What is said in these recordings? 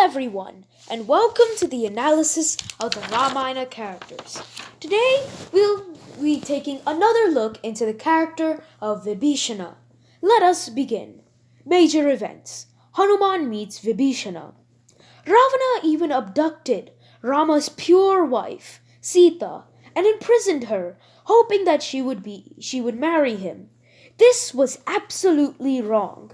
everyone, and welcome to the analysis of the Ramayana characters. Today, we'll be taking another look into the character of Vibhishana. Let us begin. Major events. Hanuman meets Vibhishana. Ravana even abducted Rama's pure wife, Sita, and imprisoned her, hoping that she would marry him. This was absolutely wrong.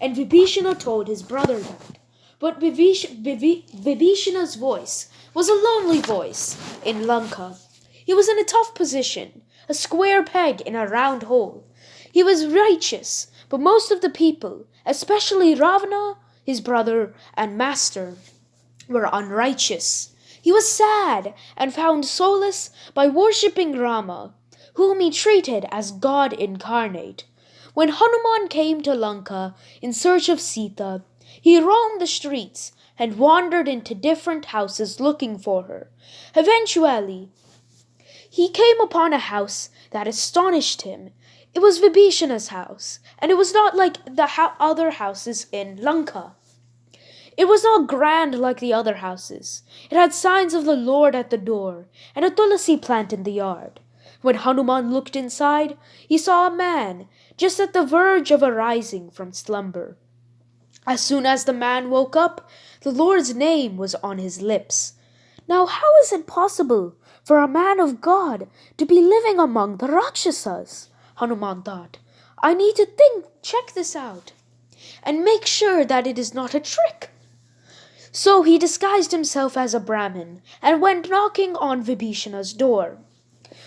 And Vibhishana told his brother that. But Vibhishana's voice was a lonely voice in Lanka. He was in a tough position, a square peg in a round hole. He was righteous, but most of the people, especially Ravana, his brother and master, were unrighteous. He was sad and found solace by worshipping Rama, whom he treated as God incarnate. When Hanuman came to Lanka in search of Sita, he roamed the streets and wandered into different houses looking for her. Eventually, he came upon a house that astonished him. It was Vibhishana's house, and it was not like the other houses in Lanka. It was not grand like the other houses. It had signs of the Lord at the door and a tulasi plant in the yard. When Hanuman looked inside, he saw a man just at the verge of arising from slumber. As soon as the man woke up, the Lord's name was on his lips. Now how is it possible for a man of God to be living among the Rakshasas? Hanuman thought. I need to check this out, and make sure that it is not a trick. So he disguised himself as a Brahmin and went knocking on Vibhishana's door.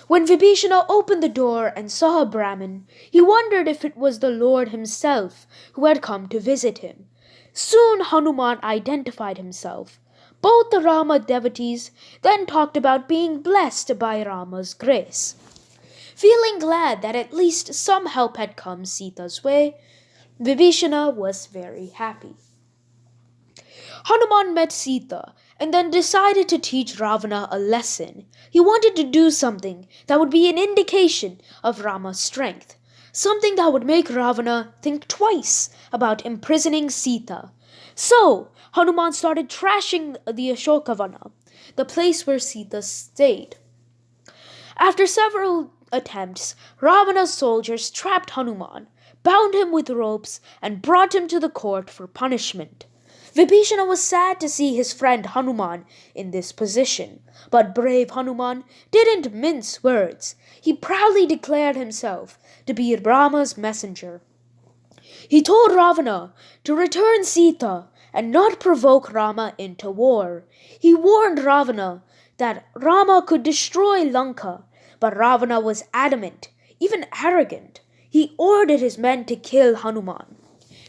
When Vibhishana opened the door and saw a Brahmin, he wondered if it was the Lord himself who had come to visit him. Soon Hanuman identified himself. Both the Rama devotees then talked about being blessed by Rama's grace. Feeling glad that at least some help had come Sita's way, Vibhishana was very happy. Hanuman met Sita and then decided to teach Ravana a lesson. He wanted to do something that would be an indication of Rama's strength, something that would make Ravana think twice about imprisoning Sita. So, Hanuman started trashing the Ashokavana, the place where Sita stayed. After several attempts, Ravana's soldiers trapped Hanuman, bound him with ropes, and brought him to the court for punishment. Vibhishana was sad to see his friend Hanuman in this position, but brave Hanuman didn't mince words. He proudly declared himself to be Rama's messenger. He told Ravana to return Sita and not provoke Rama into war. He warned Ravana that Rama could destroy Lanka, but Ravana was adamant, even arrogant. He ordered his men to kill Hanuman.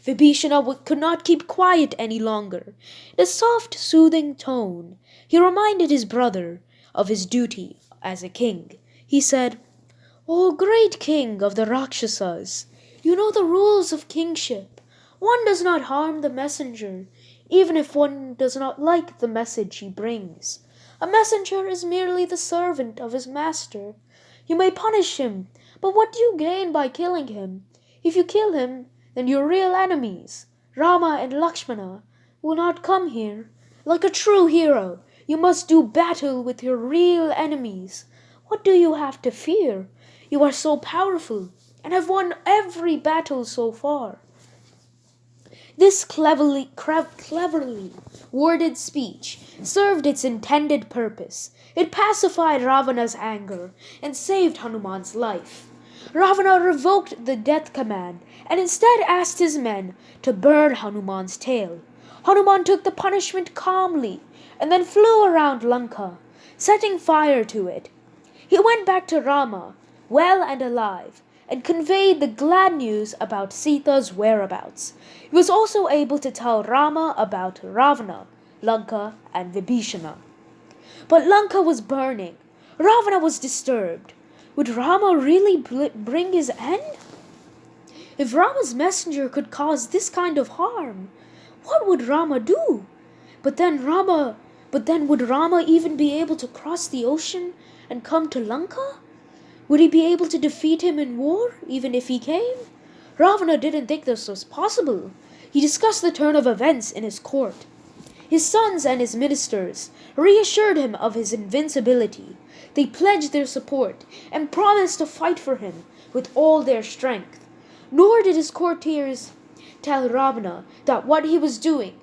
Vibhishana could not keep quiet any longer. In a soft, soothing tone, he reminded his brother of his duty as a king. He said, O great king of the Rakshasas, you know the rules of kingship. One does not harm the messenger, even if one does not like the message he brings. A messenger is merely the servant of his master. You may punish him, but what do you gain by killing him? If you kill him, then your real enemies, Rama and Lakshmana, will not come here. Like a true hero, you must do battle with your real enemies. What do you have to fear? You are so powerful and have won every battle so far. This cleverly worded speech served its intended purpose. It pacified Ravana's anger and saved Hanuman's life. Ravana revoked the death command and instead asked his men to burn Hanuman's tail. Hanuman took the punishment calmly and then flew around Lanka, setting fire to it. He went back to Rama, well and alive, and conveyed the glad news about Sita's whereabouts. He was also able to tell Rama about Ravana, Lanka, and Vibhishana. But Lanka was burning. Ravana was disturbed. Would Rama really bring his end? If Rama's messenger could cause this kind of harm, what would Rama do? But then would Rama even be able to cross the ocean and come to Lanka? Would he be able to defeat him in war, even if he came? Ravana didn't think this was possible. He discussed the turn of events in his court. His sons and his ministers reassured him of his invincibility. They pledged their support and promised to fight for him with all their strength. Nor did his courtiers tell Ravana that what he was doing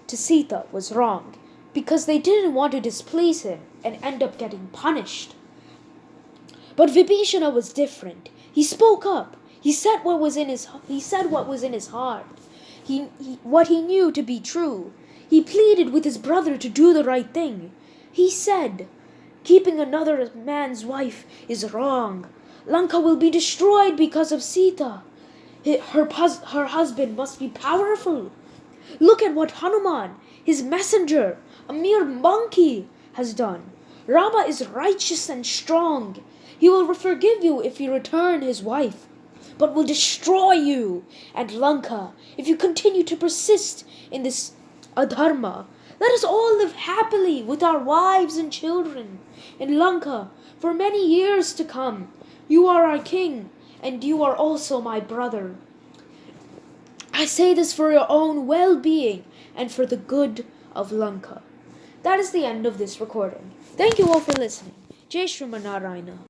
to Sita was wrong, because they didn't want to displease him and end up getting punished. But Vibhishana was different. He spoke up. He said what was in his heart. What he knew to be true. He pleaded with his brother to do the right thing. He said, "Keeping another man's wife is wrong. Lanka will be destroyed because of Sita. Her husband must be powerful. Look at what Hanuman, his messenger, a mere monkey, has done. Rama is righteous and strong. He will forgive you if you return his wife, but will destroy you and Lanka if you continue to persist in this adharma. Let us all live happily with our wives and children in Lanka for many years to come. You are our king, and you are also my brother. I say this for your own well-being and for the good of Lanka." That is the end of this recording. Thank you all for listening. Jai Shri Narayana.